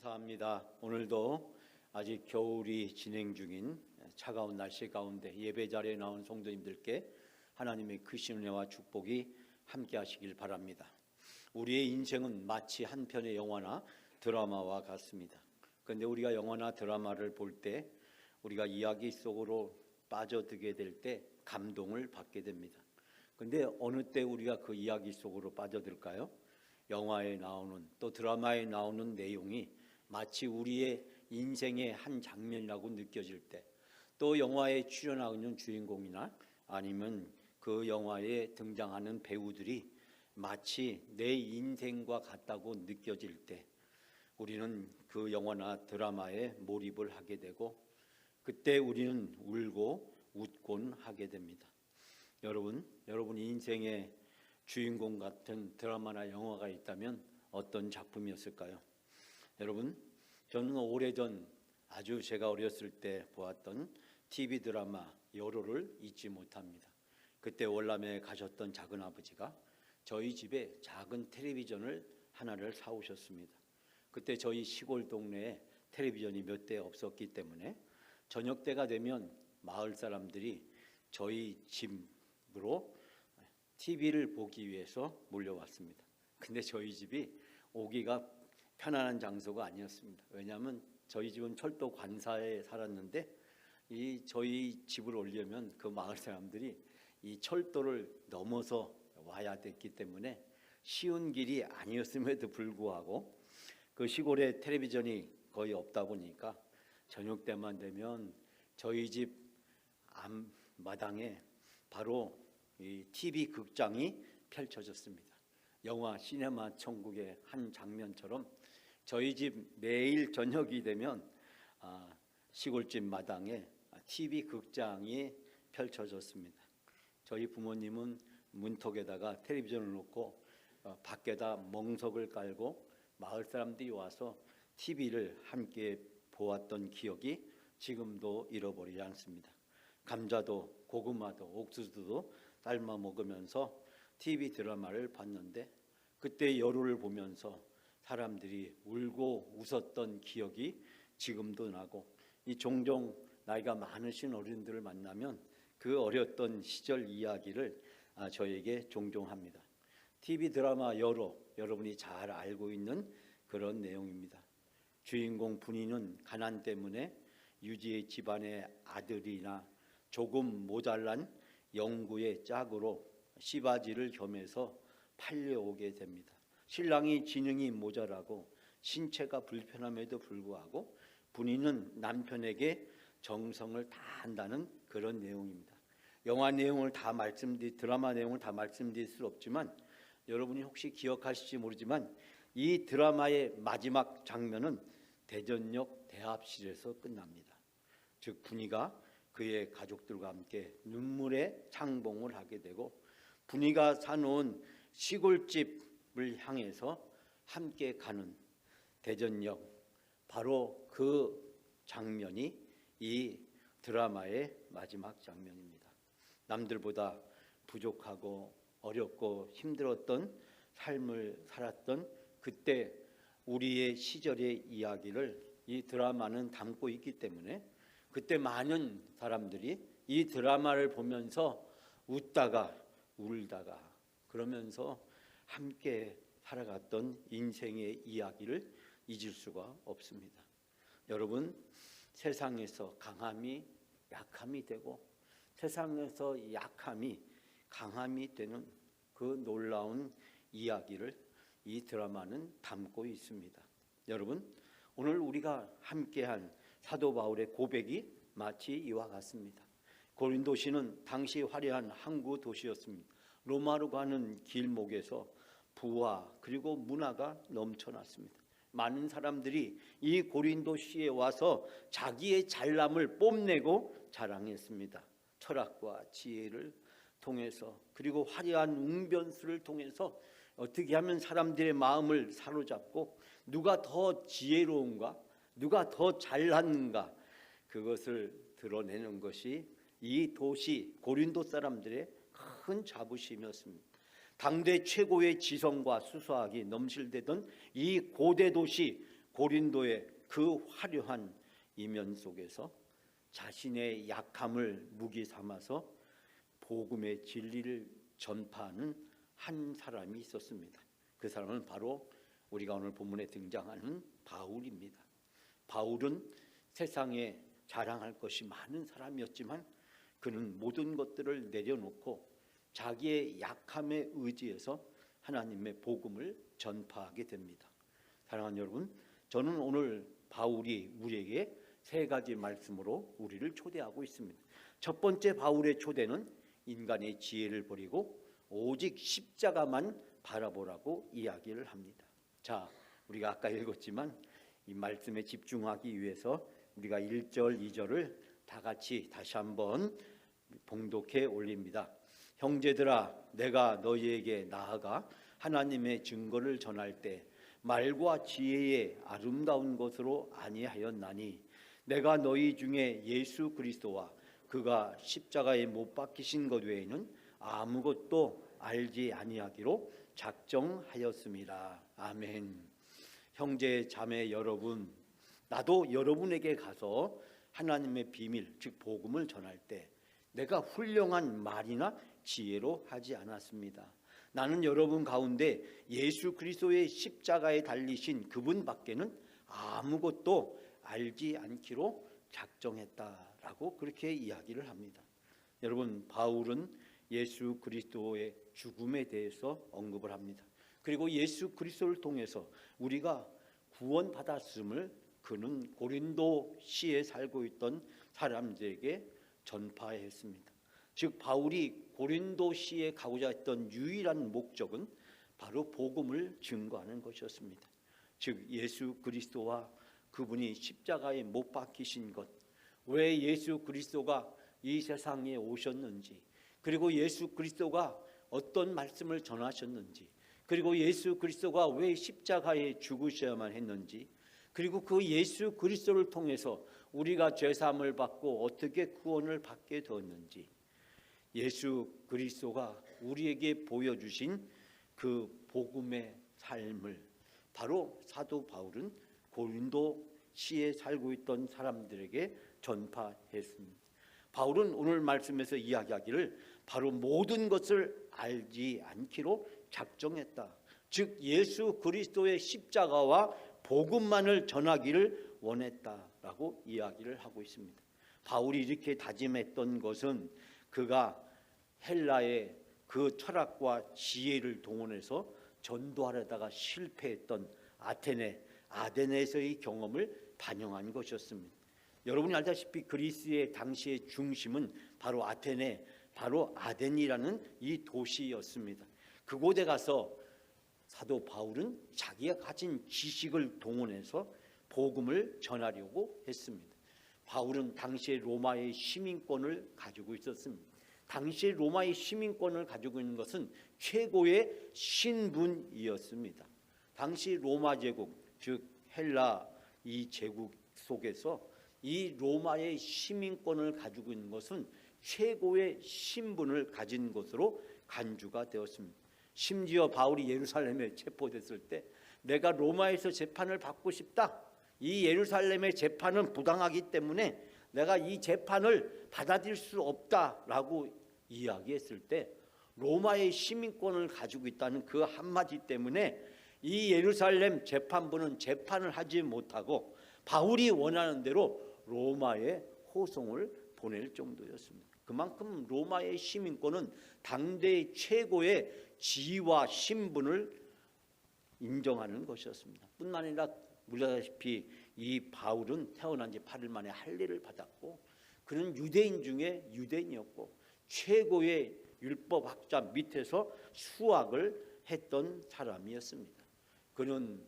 감사합니다. 오늘도 아직 겨울이 진행 중인 차가운 날씨 가운데 예배 자리에 나온 성도님들께 하나님의 크신 은혜와 축복이 함께 하시길 바랍니다. 우리의 인생은 마치 한 편의 영화나 드라마와 같습니다. 그런데 우리가 영화나 드라마를 볼 때 우리가 이야기 속으로 빠져들게 될 때 감동을 받게 됩니다. 그런데 어느 때 우리가 그 이야기 속으로 빠져들까요? 영화에 나오는 또 드라마에 나오는 내용이 마치 우리의 인생의 한 장면이라고 느껴질 때, 또 영화에 출연하고 있는 주인공이나 아니면 그 영화에 등장하는 배우들이 마치 내 인생과 같다고 느껴질 때 우리는 그 영화나 드라마에 몰입을 하게 되고, 그때 우리는 울고 웃곤 하게 됩니다. 여러분 인생의 주인공 같은 드라마나 영화가 있다면 어떤 작품이었을까요? 여러분, 저는 오래전 아주 제가 어렸을 때 보았던 TV 드라마 여로를 잊지 못합니다. 그때 월남에 가셨던 작은아버지가 저희 집에 작은 텔레비전을 하나를 사오셨습니다. 그때 저희 시골 동네에 텔레비전이 몇 대 없었기 때문에 저녁 때가 되면 마을 사람들이 저희 집으로 TV를 보기 위해서 몰려왔습니다. 근데 저희 집이 오기가 편안한 장소가 아니었습니다. 왜냐하면 저희 집은 철도 관사에 살았는데 저희 집을 오려면 그 마을 사람들이 이 철도를 넘어서 와야 됐기 때문에 쉬운 길이 아니었음에도 불구하고 그 시골에 텔레비전이 거의 없다 보니까 저녁 때만 되면 저희 집 앞마당에 바로 이 TV 극장이 펼쳐졌습니다. 영화 시네마 천국의 한 장면처럼 저희 집 매일 저녁이 되면 시골집 마당에 TV 극장이 펼쳐졌습니다. 저희 부모님은 문턱에다가 텔레비전을 놓고 밖에다 멍석을 깔고 마을 사람들이 와서 TV를 함께 보았던 기억이 지금도 잃어버리지 않습니다. 감자도 고구마도 옥수수도 삶아 먹으면서 TV 드라마를 봤는데, 그때 여로를 보면서 사람들이 울고 웃었던 기억이 지금도 나고, 이 종종 나이가 많으신 어른들을 만나면 그 어렸던 시절 이야기를 저에게 종종 합니다. TV 드라마 여로, 여러분이 잘 알고 있는 그런 내용입니다. 주인공 분이는 가난 때문에 유지의 집안의 아들이나 조금 모자란 영구의 짝으로 시바지를 겸해서 팔려오게 됩니다. 신랑이 지능이 모자라고 신체가 불편함에도 불구하고 분이는 남편에게 정성을 다한다는 그런 내용입니다. 영화 내용을 드라마 내용을 다 말씀드릴 수 없지만 여러분이 혹시 기억하실지 모르지만 이 드라마의 마지막 장면은 대전역 대합실에서 끝납니다. 즉 분이가 그의 가족들과 함께 눈물의 창봉을 하게 되고, 분이가 사놓은 시골집을 향해서 함께 가는 대전역, 바로 그 장면이 이 드라마의 마지막 장면입니다. 남들보다 부족하고 어렵고 힘들었던 삶을 살았던 그때 우리의 시절의 이야기를 이 드라마는 담고 있기 때문에 그때 많은 사람들이 이 드라마를 보면서 웃다가 울다가 그러면서 함께 살아갔던 인생의 이야기를 잊을 수가 없습니다. 여러분, 세상에서 강함이 약함이 되고 세상에서 약함이 강함이 되는 그 놀라운 이야기를 이 드라마는 담고 있습니다. 여러분, 오늘 우리가 함께한 사도 바울의 고백이 마치 이와 같습니다. 고린도시는 당시 화려한 항구 도시였습니다. 로마로 가는 길목에서 부와 그리고 문화가 넘쳐났습니다. 많은 사람들이 이 고린도시에 와서 자기의 잘남을 뽐내고 자랑했습니다. 철학과 지혜를 통해서, 그리고 화려한 웅변수를 통해서 어떻게 하면 사람들의 마음을 사로잡고 누가 더 지혜로운가, 누가 더 잘났는가, 그것을 드러내는 것이 이 도시 고린도 사람들의 큰 자부심이었습니다. 당대 최고의 지성과 수사학이 넘실대던 이 고대 도시 고린도의 그 화려한 이면 속에서 자신의 약함을 무기 삼아서 복음의 진리를 전파하는 한 사람이 있었습니다. 그 사람은 바로 우리가 오늘 본문에 등장하는 바울입니다. 바울은 세상에 자랑할 것이 많은 사람이었지만 그는 모든 것들을 내려놓고 자기의 약함에 의지해서 하나님의 복음을 전파하게 됩니다. 사랑하는 여러분, 저는 오늘 바울이 우리에게 세 가지 말씀으로 우리를 초대하고 있습니다. 첫 번째 바울의 초대는 인간의 지혜를 버리고 오직 십자가만 바라보라고 이야기를 합니다. 자, 우리가 아까 읽었지만 이 말씀에 집중하기 위해서 우리가 1절, 2절을 다 같이 다시 한번 봉독해 올립니다. 형제들아, 내가 너희에게 나아가 하나님의 증거를 전할 때 말과 지혜의 아름다운 것으로 아니하였나니 내가 너희 중에 예수 그리스도와 그가 십자가에 못 박히신 것 외에는 아무것도 알지 아니하기로 작정하였습니다. 아멘. 형제 자매 여러분, 나도 여러분에게 가서 하나님의 비밀, 즉 복음을 전할 때 내가 훌륭한 말이나 지혜로 하지 않았습니다. 나는 여러분 가운데 예수 그리스도의 십자가에 달리신 그분 밖에는 아무것도 알지 않기로 작정했다라고 그렇게 이야기를 합니다. 여러분, 바울은 예수 그리스도의 죽음에 대해서 언급을 합니다. 그리고 예수 그리스도를 통해서 우리가 구원받았음을 그는 고린도시에 살고 있던 사람들에게 전파했습니다. 즉 바울이 고린도시에 가고자 했던 유일한 목적은 바로 복음을 증거하는 것이었습니다. 즉 예수 그리스도와 그분이 십자가에 못 박히신 것, 왜 예수 그리스도가 이 세상에 오셨는지, 그리고 예수 그리스도가 어떤 말씀을 전하셨는지, 그리고 예수 그리스도가 왜 십자가에 죽으셔야만 했는지, 그리고 그 예수 그리스도를 통해서 우리가 죄사함을 받고 어떻게 구원을 받게 되었는지, 예수 그리스도가 우리에게 보여주신 그 복음의 삶을 바로 사도 바울은 고린도시에 살고 있던 사람들에게 전파했습니다. 바울은 오늘 말씀에서 이야기하기를 바로 모든 것을 알지 않기로 작정했다. 즉 예수 그리스도의 십자가와 복음만을 전하기를 원했다라고 이야기를 하고 있습니다. 바울이 이렇게 다짐했던 것은 그가 헬라의 그 철학과 지혜를 동원해서 전도하려다가 실패했던 아테네에서의 경험을 반영한 것이었습니다. 여러분이 알다시피 그리스의 당시의 중심은 바로 바로 아덴이라는 이 도시였습니다. 그곳에 가서 사도 바울은 자기가 가진 지식을 동원해서 복음을 전하려고 했습니다. 바울은 당시의 로마의 시민권을 가지고 있었습니다. 당시 로마의 시민권을 가지고 있는 것은 최고의 신분이었습니다. 당시 로마 제국, 즉 헬라 이 제국 속에서 이 로마의 시민권을 가지고 있는 것은 최고의 신분을 가진 것으로 간주가 되었습니다. 심지어 바울이 예루살렘에 체포됐을 때 내가 로마에서 재판을 받고 싶다. 이 예루살렘의 재판은 부당하기 때문에 내가 이 재판을 받아들일 수 없다라고 이야기했을 때 로마의 시민권을 가지고 있다는 그 한마디 때문에 이 예루살렘 재판부는 재판을 하지 못하고 바울이 원하는 대로 로마에 호송을 보낼 정도였습니다. 그만큼 로마의 시민권은 당대의 최고의 지위와 신분을 인정하는 것이었습니다. 뿐만 아니라 우리다시피 이 바울은 태어난 지 8일 만에 할례를 받았고 그는 유대인 중에 유대인이었고 최고의 율법학자 밑에서 수학을 했던 사람이었습니다. 그는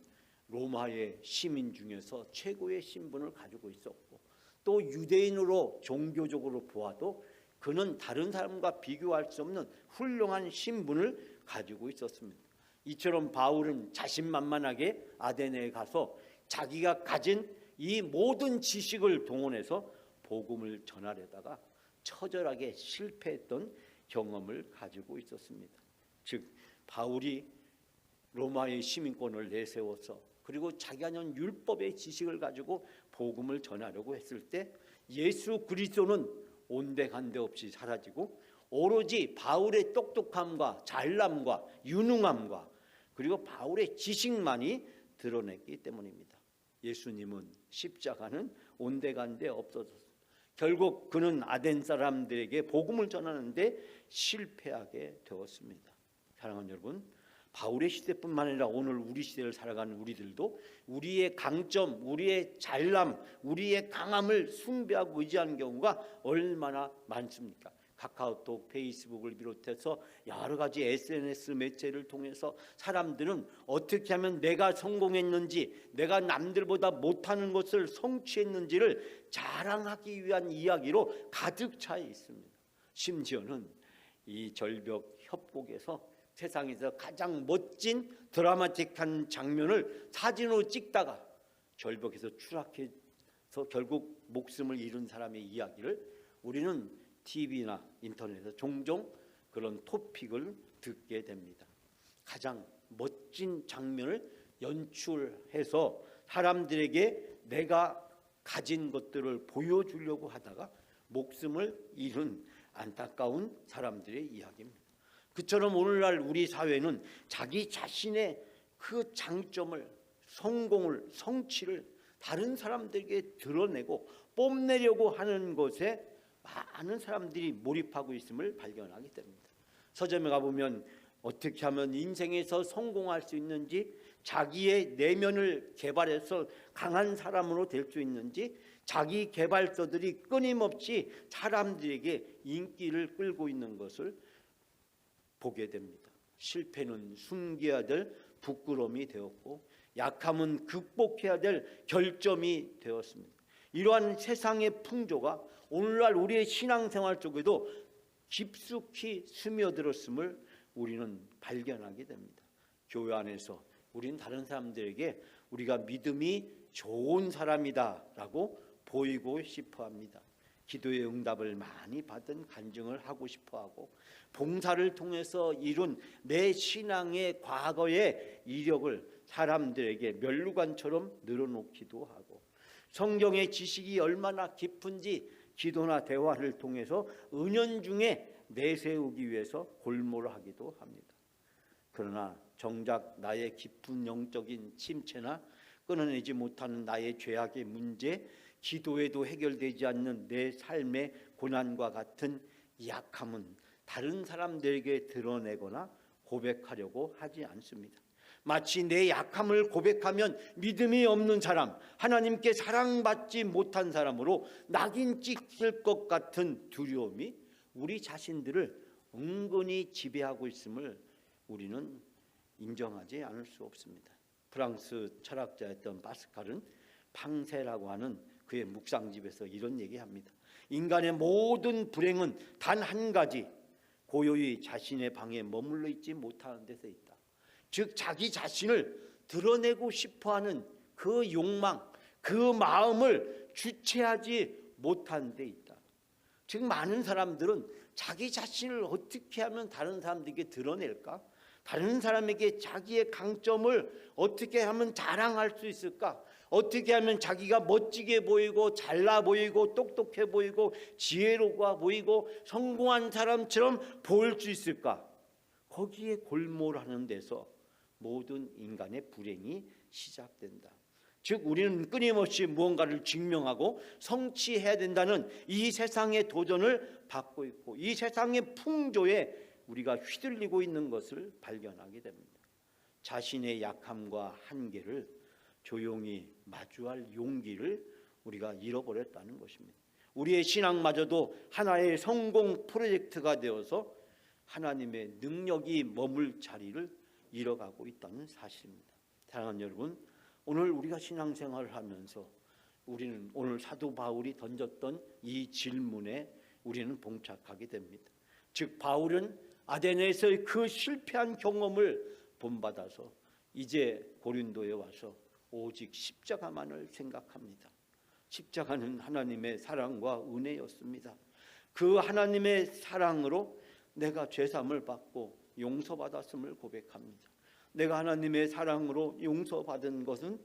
로마의 시민 중에서 최고의 신분을 가지고 있었고 또 유대인으로 종교적으로 보아도 그는 다른 사람과 비교할 수 없는 훌륭한 신분을 가지고 있었습니다. 이처럼 바울은 자신만만하게 아테네에 가서 자기가 가진 이 모든 지식을 동원해서 복음을 전하려다가 처절하게 실패했던 경험을 가지고 있었습니다. 즉 바울이 로마의 시민권을 내세워서 그리고 자기가 는 율법의 지식을 가지고 복음을 전하려고 했을 때 예수 그리스도는 온데간데 없이 사라지고 오로지 바울의 똑똑함과 잘남과 유능함과 그리고 바울의 지식만이 드러냈기 때문입니다. 예수님은 십자가는 온데간데 없어졌습니다. 결국 그는 아덴 사람들에게 복음을 전하는데 실패하게 되었습니다. 사랑하는 여러분, 바울의 시대뿐만 아니라 오늘 우리 시대를 살아가는 우리들도 우리의 강점, 우리의 잘남, 우리의 강함을 숭배하고 의지하는 경우가 얼마나 많습니까? 카카오톡, 페이스북을 비롯해서 여러 가지 SNS 매체를 통해서 사람들은 어떻게 하면 내가 성공했는지, 내가 남들보다 못하는 것을 성취했는지를 자랑하기 위한 이야기로 가득 차 있습니다. 심지어는 이 절벽 협곡에서 세상에서 가장 멋진 드라마틱한 장면을 사진으로 찍다가 절벽에서 추락해서 결국 목숨을 잃은 사람의 이야기를 우리는 TV나 인터넷에서 종종 그런 토픽을 듣게 됩니다. 가장 멋진 장면을 연출해서 사람들에게 내가 가진 것들을 보여주려고 하다가 목숨을 잃은 안타까운 사람들의 이야기입니다. 그처럼 오늘날 우리 사회는 자기 자신의 그 장점을, 성공을, 성취를 다른 사람들에게 드러내고 뽐내려고 하는 것에 많은 사람들이 몰입하고 있음을 발견하게 됩니다. 서점에 가보면 어떻게 하면 인생에서 성공할 수 있는지, 자기의 내면을 개발해서 강한 사람으로 될 수 있는지 자기 개발서들이 끊임없이 사람들에게 인기를 끌고 있는 것을 보게 됩니다. 실패는 숨겨야 될 부끄러움이 되었고 약함은 극복해야 될 결점이 되었습니다. 이러한 세상의 풍조가 오늘날 우리의 신앙생활 속에도 깊숙이 스며들었음을 우리는 발견하게 됩니다. 교회 안에서 우리는 다른 사람들에게 우리가 믿음이 좋은 사람이다라고 보이고 싶어합니다. 기도의 응답을 많이 받은 간증을 하고 싶어하고 봉사를 통해서 이룬 내 신앙의 과거의 이력을 사람들에게 면류관처럼 늘어놓기도 하고 성경의 지식이 얼마나 깊은지 기도나 대화를 통해서 은연중에 내세우기 위해서 골몰을 하기도 합니다. 그러나 정작 나의 깊은 영적인 침체나 끊어내지 못하는 나의 죄악의 문제, 기도에도 해결되지 않는 내 삶의 고난과 같은 약함은 다른 사람들에게 드러내거나 고백하려고 하지 않습니다. 마치 내 약함을 고백하면 믿음이 없는 사람, 하나님께 사랑받지 못한 사람으로 낙인 찍힐 것 같은 두려움이 우리 자신들을 은근히 지배하고 있음을 우리는 인정하지 않을 수 없습니다. 프랑스 철학자였던 파스칼은 팡세라고 하는 그의 묵상집에서 이런 얘기합니다. 인간의 모든 불행은 단 한 가지, 고요히 자신의 방에 머물러 있지 못하는 데서 있다. 즉 자기 자신을 드러내고 싶어하는 그 욕망, 그 마음을 주체하지 못한 데 있다. 즉 많은 사람들은 자기 자신을 어떻게 하면 다른 사람들에게 드러낼까? 다른 사람에게 자기의 강점을 어떻게 하면 자랑할 수 있을까? 어떻게 하면 자기가 멋지게 보이고 잘나 보이고 똑똑해 보이고 지혜로워 보이고 성공한 사람처럼 보일 수 있을까? 거기에 골몰하는 데서 모든 인간의 불행이 시작된다. 즉 우리는 끊임없이 무언가를 증명하고 성취해야 된다는 이 세상의 도전을 받고 있고 이 세상의 풍조에 우리가 휘둘리고 있는 것을 발견하게 됩니다. 자신의 약함과 한계를 조용히 마주할 용기를 우리가 잃어버렸다는 것입니다. 우리의 신앙마저도 하나의 성공 프로젝트가 되어서 하나님의 능력이 머물 자리를 잃어가고 있다는 사실입니다. 사랑하는 여러분, 오늘 우리가 신앙생활을 하면서 우리는 오늘 사도 바울이 던졌던 이 질문에 우리는 봉착하게 됩니다. 즉 바울은 아데네에서의 그 실패한 경험을 본받아서 이제 고린도에 와서 오직 십자가만을 생각합니다. 십자가는 하나님의 사랑과 은혜였습니다. 그 하나님의 사랑으로 내가 죄사함을 받고 용서받았음을 고백합니다. 내가 하나님의 사랑으로 용서받은 것은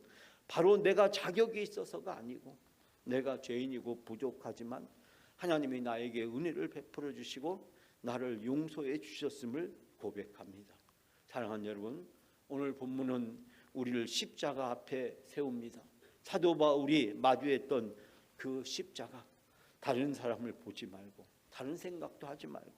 바로 내가 자격이 있어서가 아니고 내가 죄인이고 부족하지만 하나님이 나에게 은혜를 베풀어 주시고 나를 용서해 주셨음을 고백합니다. 사랑하는 여러분, 오늘 본문은 우리를 십자가 앞에 세웁니다. 사도 바울이 마주했던 그 십자가, 다른 사람을 보지 말고 다른 생각도 하지 말고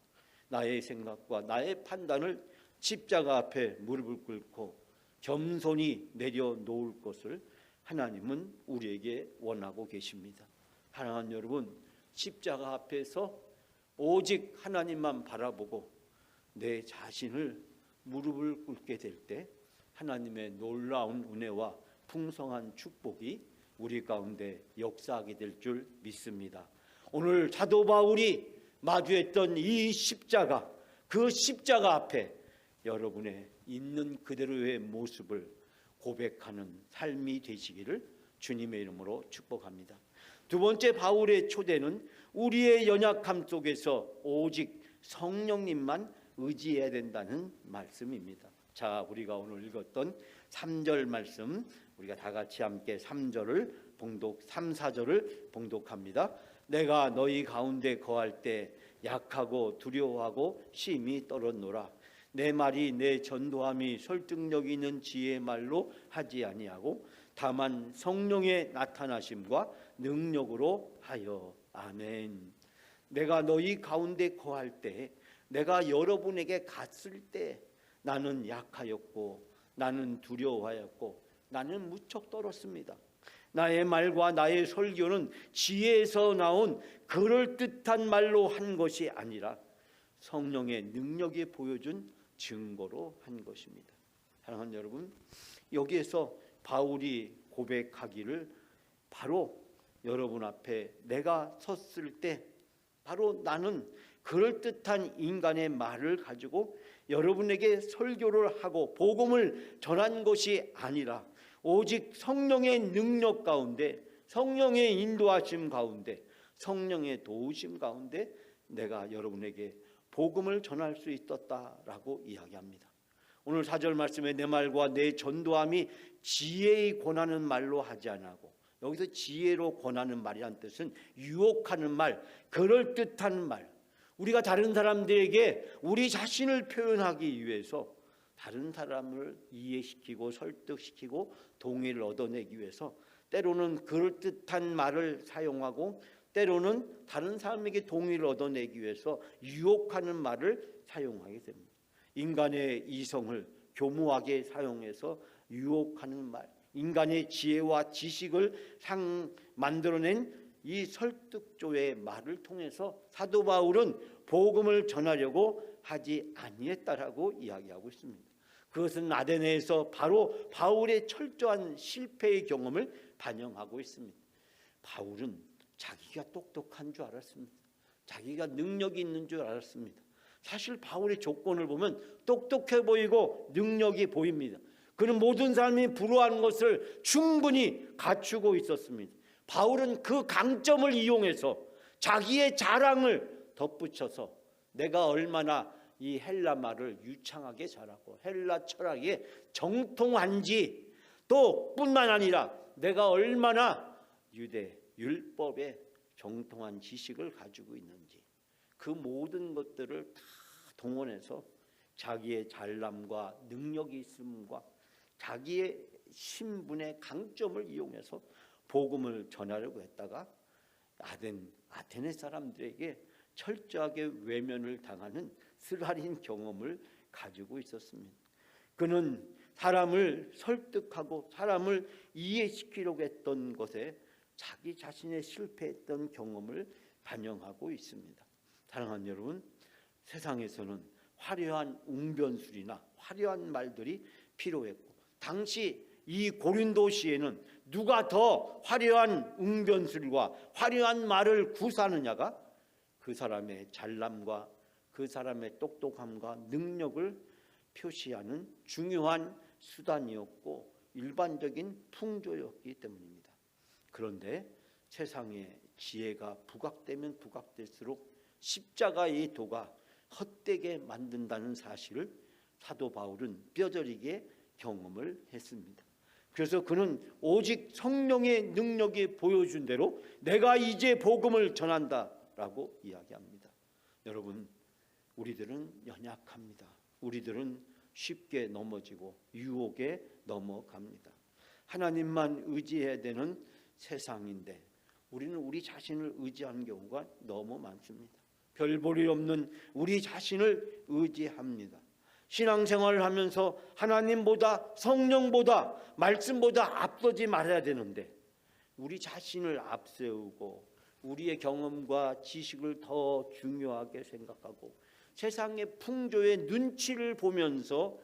나의 생각과 나의 판단을 십자가 앞에 무릎을 꿇고 겸손히 내려놓을 것을 하나님은 우리에게 원하고 계십니다. 사랑하는 여러분, 십자가 앞에서 오직 하나님만 바라보고 내 자신을 무릎을 꿇게 될 때 하나님의 놀라운 은혜와 풍성한 축복이 우리 가운데 역사하게 될 줄 믿습니다. 오늘 사도 바울이 마주했던 이 십자가, 그 십자가 앞에 여러분의 있는 그대로의 모습을 고백하는 삶이 되시기를 주님의 이름으로 축복합니다. 두 번째 바울의 초대는 우리의 연약함 속에서 오직 성령님만 의지해야 된다는 말씀입니다. 자, 우리가 오늘 읽었던 3절 말씀, 우리가 다 같이 함께 3절을 봉독, 3, 4절을 봉독합니다. 내가 너희 가운데 거할 때 약하고 두려워하고 심히 떨었노라. 내 말이 내 전도함이 설득력 있는 지혜의 말로 하지 아니하고 다만 성령의 나타나심과 능력으로 하여. 아멘. 내가 너희 가운데 거할 때, 내가 여러분에게 갔을 때 나는 약하였고 나는 두려워하였고 나는 무척 떨었습니다. 나의 말과 나의 설교는 지혜에서 나온 그럴듯한 말로 한 것이 아니라 성령의 능력이 보여준 증거로 한 것입니다. 사랑하는 여러분, 여기에서 바울이 고백하기를 바로 여러분 앞에 내가 섰을 때 바로 나는 그럴듯한 인간의 말을 가지고 여러분에게 설교를 하고 복음을 전한 것이 아니라 오직 성령의 능력 가운데, 성령의 인도하심 가운데, 성령의 도우심 가운데 내가 여러분에게 복음을 전할 수 있었다라고 이야기합니다. 오늘 4절 말씀에 내 말과 내 전도함이 지혜의 권하는 말로 하지 않고, 여기서 지혜로 권하는 말이란 뜻은 유혹하는 말, 그럴듯한 말, 우리가 다른 사람들에게 우리 자신을 표현하기 위해서 다른 사람을 이해시키고 설득시키고 동의를 얻어내기 위해서 때로는 그럴듯한 말을 사용하고 때로는 다른 사람에게 동의를 얻어내기 위해서 유혹하는 말을 사용하게 됩니다. 인간의 이성을 교묘하게 사용해서 유혹하는 말, 인간의 지혜와 지식을 만들어낸 이 설득조의 말을 통해서 사도 바울은 복음을 전하려고 하지 아니했다라고 이야기하고 있습니다. 그것은 아데네에서 바로 바울의 철저한 실패의 경험을 반영하고 있습니다. 바울은 자기가 똑똑한 줄 알았습니다. 자기가 능력이 있는 줄 알았습니다. 사실 바울의 조건을 보면 똑똑해 보이고 능력이 보입니다. 그는 모든 사람이 부러워하는 것을 충분히 갖추고 있었습니다. 바울은 그 강점을 이용해서 자기의 자랑을 덧붙여서 내가 얼마나 이 헬라 말을 유창하게 잘하고 헬라 철학에 정통한지, 또 뿐만 아니라 내가 얼마나 유대 율법에 정통한 지식을 가지고 있는지, 그 모든 것들을 다 동원해서 자기의 잘남과 능력이 있음과 자기의 신분의 강점을 이용해서 복음을 전하려고 했다가 아테네 사람들에게 철저하게 외면을 당하는 쓰라린 경험을 가지고 있었습니다. 그는 사람을 설득하고 사람을 이해시키려고 했던 것에 자기 자신의 실패했던 경험을 반영하고 있습니다. 사랑하는 여러분, 세상에서는 화려한 웅변술이나 화려한 말들이 필요했고, 당시 이 고린도시에는 누가 더 화려한 웅변술과 화려한 말을 구사하느냐가 그 사람의 잘남과 그 사람의 똑똑함과 능력을 표시하는 중요한 수단이었고 일반적인 풍조였기 때문입니다. 그런데 세상의 지혜가 부각되면 부각될수록 십자가의 도가 헛되게 만든다는 사실을 사도 바울은 뼈저리게 경험을 했습니다. 그래서 그는 오직 성령의 능력이 보여준 대로 내가 이제 복음을 전한다라고 이야기합니다. 여러분, 우리들은 연약합니다. 우리들은 쉽게 넘어지고 유혹에 넘어갑니다. 하나님만 의지해야 되는 세상인데 우리는 우리 자신을 의지하는 경우가 너무 많습니다. 별 볼 일 없는 우리 자신을 의지합니다. 신앙생활을 하면서 하나님보다 성령보다 말씀보다 앞서지 말아야 되는데 우리 자신을 앞세우고 우리의 경험과 지식을 더 중요하게 생각하고 세상의 풍조의 눈치를 보면서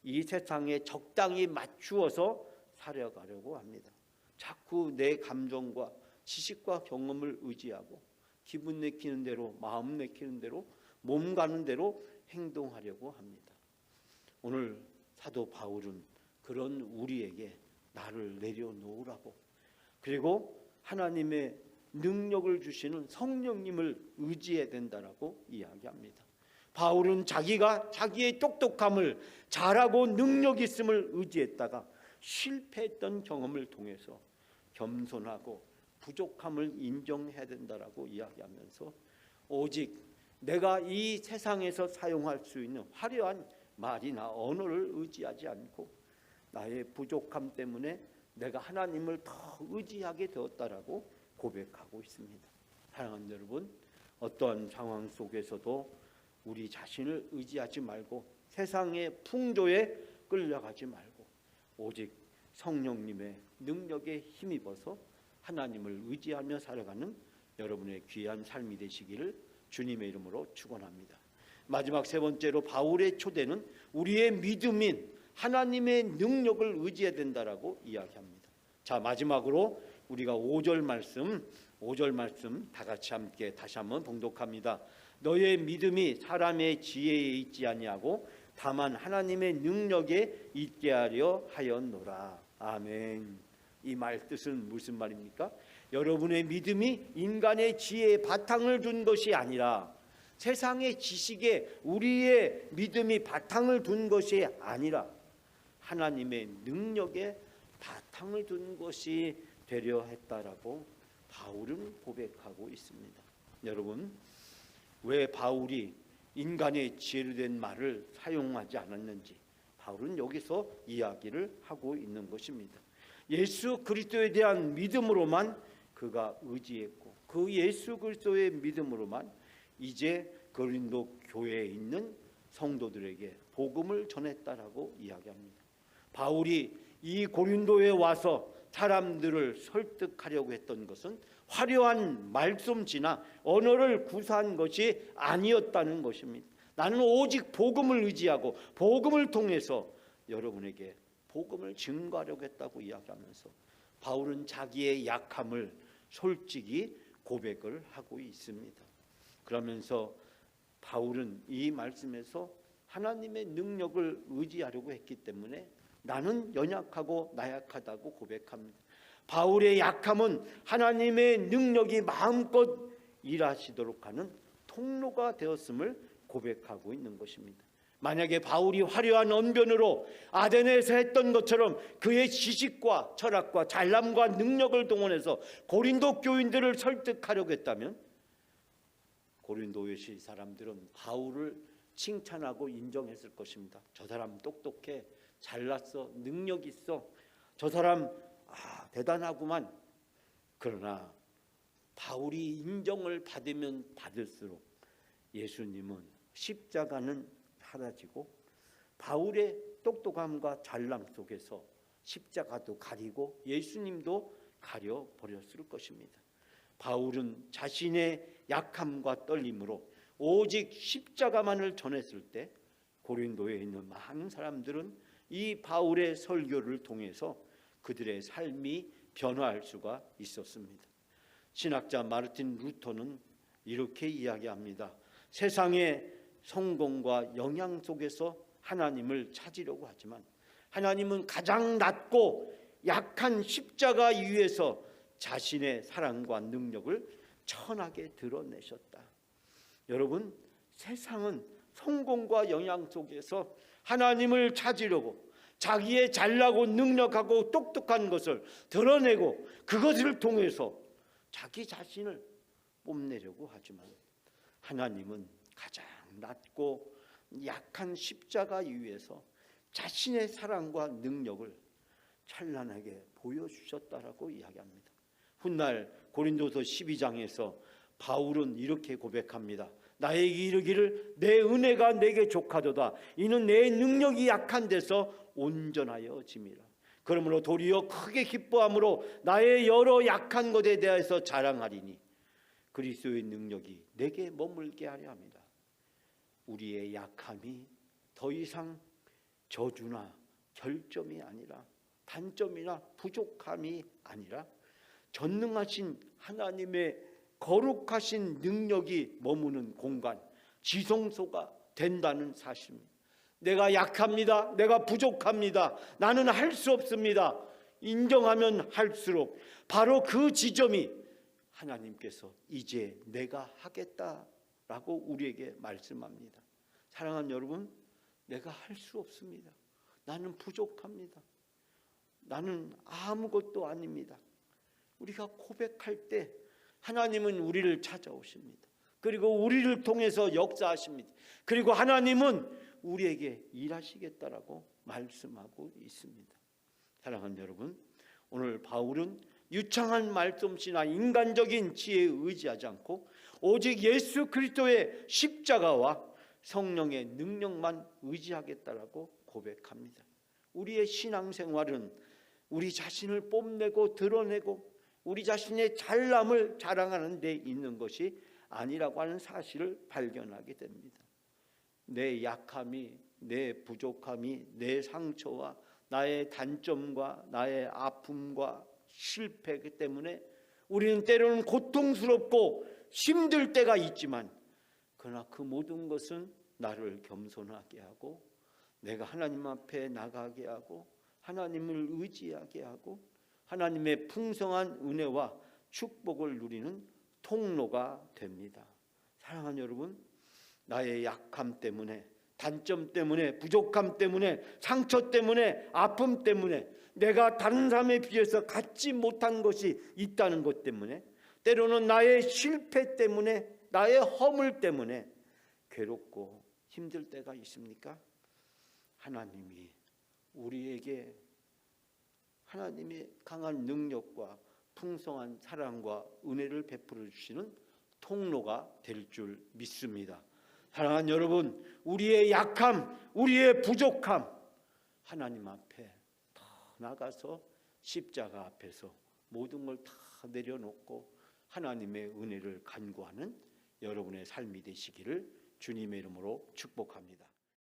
이 세상에 적당히 맞추어서 살아가려고 합니다. 자꾸 내 감정과 지식과 경험을 의지하고 기분 내키는 대로, 마음 내키는 대로, 몸 가는 대로 행동하려고 합니다. 오늘 사도 바울은 그런 우리에게 나를 내려놓으라고, 그리고 하나님의 능력을 주시는 성령님을 의지해야 된다라고 이야기합니다. 바울은 자기가 자기의 똑똑함을 잘하고 능력 있음을 의지했다가 실패했던 경험을 통해서 겸손하고 부족함을 인정해야 된다라고 이야기하면서 오직 내가 이 세상에서 사용할 수 있는 화려한 말이나 언어를 의지하지 않고 나의 부족함 때문에 내가 하나님을 더 의지하게 되었다라고 고백하고 있습니다. 사랑하는 여러분, 어떠한 상황 속에서도 우리 자신을 의지하지 말고 세상의 풍조에 끌려가지 말고 오직 성령님의 능력에 힘입어서 하나님을 의지하며 살아가는 여러분의 귀한 삶이 되시기를 주님의 이름으로 축원합니다. 마지막 세 번째로 바울의 초대는 우리의 믿음인 하나님의 능력을 의지해야 된다라고 이야기합니다. 자, 마지막으로 우리가 5절 말씀 다 같이 함께 다시 한번 봉독합니다. 너의 믿음이 사람의 지혜에 있지 아니하고 다만 하나님의 능력에 있게 하려 하였노라. 아멘. 이 말 뜻은 무슨 말입니까? 여러분의 믿음이 인간의 지혜에 바탕을 둔 것이 아니라 세상의 지식에 우리의 믿음이 바탕을 둔 것이 아니라 하나님의 능력에 바탕을 둔 것이 되려 했다라고 바울은 고백하고 있습니다. 여러분, 왜 바울이 인간의 지혜로 된 말을 사용하지 않았는지 바울은 여기서 이야기를 하고 있는 것입니다. 예수 그리스도에 대한 믿음으로만 그가 의지했고 그 예수 그리스도의 믿음으로만 이제 고린도 교회에 있는 성도들에게 복음을 전했다라고 이야기합니다. 바울이 이 고린도에 와서 사람들을 설득하려고 했던 것은 화려한 말솜씨나 언어를 구사한 것이 아니었다는 것입니다. 나는 오직 복음을 의지하고 복음을 통해서 여러분에게 복음을 증거하려고 했다고 이야기하면서 바울은 자기의 약함을 솔직히 고백을 하고 있습니다. 그러면서 바울은 이 말씀에서 하나님의 능력을 의지하려고 했기 때문에 나는 연약하고 나약하다고 고백합니다. 바울의 약함은 하나님의 능력이 마음껏 일하시도록 하는 통로가 되었음을 고백하고 있는 것입니다. 만약에 바울이 화려한 언변으로 아데네에서 했던 것처럼 그의 지식과 철학과 잘남과 능력을 동원해서 고린도 교인들을 설득하려고 했다면 고린도의 사람들은 바울을 칭찬하고 인정했을 것입니다. 저 사람 똑똑해, 잘났어, 능력 있어, 저 사람 대단하구만. 그러나 바울이 인정을 받으면 받을수록 예수님은 십자가는 사라지고 바울의 똑똑함과 잘남 속에서 십자가도 가리고 예수님도 가려버렸을 것입니다. 바울은 자신의 약함과 떨림으로 오직 십자가만을 전했을 때 고린도에 있는 많은 사람들은 이 바울의 설교를 통해서 그들의 삶이 변화할 수가 있었습니다. 신학자 마르틴 루터는 이렇게 이야기합니다. 세상의 성공과 영향 속에서 하나님을 찾으려고 하지만 하나님은 가장 낮고 약한 십자가 위에서 자신의 사랑과 능력을 천하게 드러내셨다. 여러분, 세상은 성공과 영향 속에서 하나님을 찾으려고 자기의 잘나고 능력하고 똑똑한 것을 드러내고 그것을 통해서 자기 자신을 뽐내려고 하지만 하나님은 가장 낮고 약한 십자가 위에서 자신의 사랑과 능력을 찬란하게 보여주셨다라고 이야기합니다. 훗날 고린도서 12장에서 바울은 이렇게 고백합니다. 나에게 이르기를 내 은혜가 내게 족하도다. 이는 내 능력이 약한 데서 온전하여 짐이라. 그러므로 도리어 크게 기뻐함으로 나의 여러 약한 것에 대해서 자랑하리니 그리스도의 능력이 내게 머물게 하려 합니다. 우리의 약함이 더 이상 저주나 결점이 아니라 단점이나 부족함이 아니라 전능하신 하나님의 거룩하신 능력이 머무는 공간, 지성소가 된다는 사실입니다. 내가 약합니다. 내가 부족합니다. 나는 할 수 없습니다. 인정하면 할수록 바로 그 지점이 하나님께서 이제 내가 하겠다라고 우리에게 말씀합니다. 사랑하는 여러분, 내가 할 수 없습니다. 나는 부족합니다. 나는 아무것도 아닙니다. 우리가 고백할 때 하나님은 우리를 찾아오십니다. 그리고 우리를 통해서 역사하십니다. 그리고 하나님은 우리에게 일하시겠다라고 말씀하고 있습니다. 사랑하는 여러분, 오늘 바울은 유창한 말솜씨나 인간적인 지혜에 의지하지 않고 오직 예수 그리스도의 십자가와 성령의 능력만 의지하겠다라고 고백합니다. 우리의 신앙생활은 우리 자신을 뽐내고 드러내고 우리 자신의 잘남을 자랑하는 데 있는 것이 아니라고 하는 사실을 발견하게 됩니다. 내 약함이, 내 부족함이, 내 상처와 나의 단점과 나의 아픔과 실패 때문에 우리는 때로는 고통스럽고 힘들 때가 있지만 그러나 그 모든 것은 나를 겸손하게 하고 내가 하나님 앞에 나가게 하고 하나님을 의지하게 하고 하나님의 풍성한 은혜와 축복을 누리는 통로가 됩니다. 사랑하는 여러분, 나의 약함 때문에, 단점 때문에, 부족함 때문에, 상처 때문에, 아픔 때문에 내가 다른 사람에 비해서 갖지 못한 것이 있다는 것 때문에 때로는 나의 실패 때문에 나의 허물 때문에 괴롭고 힘들 때가 있습니까? 하나님이 우리에게 하나님의 강한 능력과 풍성한 사랑과 은혜를 베풀어 주시는 통로가 될 줄 믿습니다. 사랑하는 여러분, 우리의 약함, 우리의 부족함 하나님 앞에 더 나가서 십자가 앞에서 모든 걸 다 내려놓고 하나님의 은혜를 간구하는 여러분의 삶이 되시기를 주님의 이름으로 축복합니다.